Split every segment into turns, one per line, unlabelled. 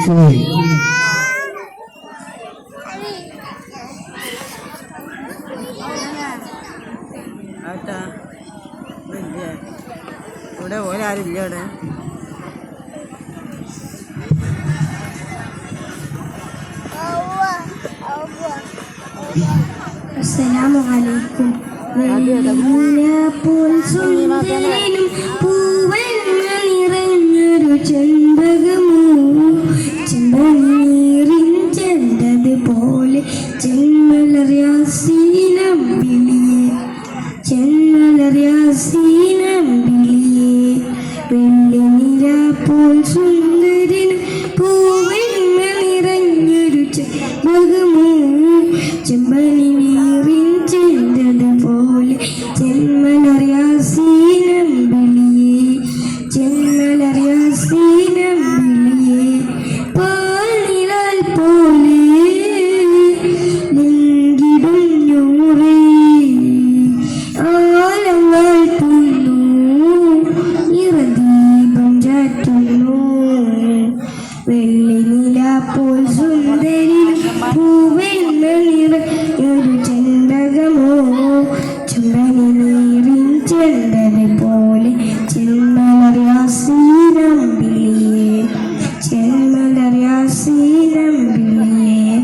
പോയി.
ഇവിടെ ഒരാരില്ല ഇവിടെ.
അസ്സലാമു അലൈക്കും. വെള്ളിയാപ്പോൾ സുന്ദരനും പൂവെണ്ണ നിറഞ്ഞൊരു ചെമ്പകമോ ചെമ്പനീറിൻ ചെണ്ടത് പോലെ ചെന്മലറിയാസീനമ്പിളിയെ ചെന്മലറിയാസീനമ്പിളിയെ വെള്ളിനിലാപ്പോൾ സുന്ദരനും പൂവെണ്ണ നിറഞ്ഞൊരു ചെമ്പകമോ ചെമ്പനീറിൻ ചെണ്ടത് പോലെ ചെന്മലറിയാസീനമ്പിളിയെ ചെന്മലറിയാസീനമ്പിളിയെ പാലിലാൽ പോലെ ലിംഗിടും ഞൂറേ ആലങ്ങൾ തുന്നു നിറദീപം ചാറ്റുന്നു വെള്ളിനിലാപ്പോൾ സുന്ദരിനും പൂവെണ്ണ നിറഞ്ഞൊരു ചെണ്ടകമോ ചെമ്പനീറിൻ ചെണ്ടത് പോലെ ചെന്മലറിയാസീനമ്പിളിയെ ചെന്മലറിയാസീനമ്പിളിയെ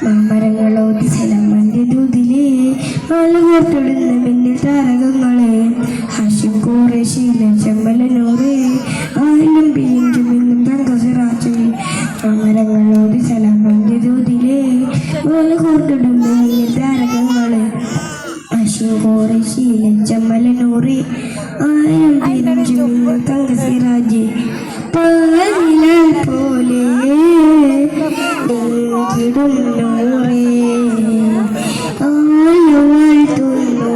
മാമരങ്ങളോട് സലമന്റെ ദൂതിലെ ആളുകോർത്തിടുന്ന മിന്നിൽ താരകങ്ങളെ ഹാഷിം ഖുറൈശിയിലെ ചെമ്പലനൂറ് ആയിരം പിരിഞ്ചുമെന്നും തങ്കസിറാച്ച് മാമരങ്ങളോട് സലമന്റെ ദൂതിലെ ആളുകോർത്തിടുന്ന മിന്നിൽ താരകങ്ങളെ ഹാഷിം ഖുറൈശിയിലെ ചെമ്പലനൂറ് ആയിരം പിരിഞ്ചുമെന്നും തങ്കസിറാച്ച് പാലിലാൽ പോലെ ിടുന്നോറേ ആലുകൾ തുന്നു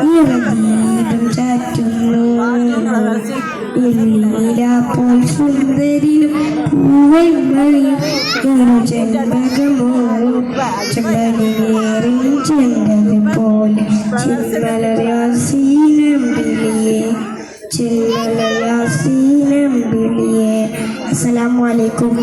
നിറദീപം ചാറ്റുന്നു വെള്ളിനിലാപ്പോൾ സുന്ദരിനും പൂവെണ്ണ ചെമ്പകമോ ചെമ്പനീറിൻ ചെണ്ടത് പോലെ ചെന്മലറിയാസീനമ്പിളിയെ ചെന്മലറിയാസീനമ്പിളിയെ. അസ്സലാമു അലൈക്കും.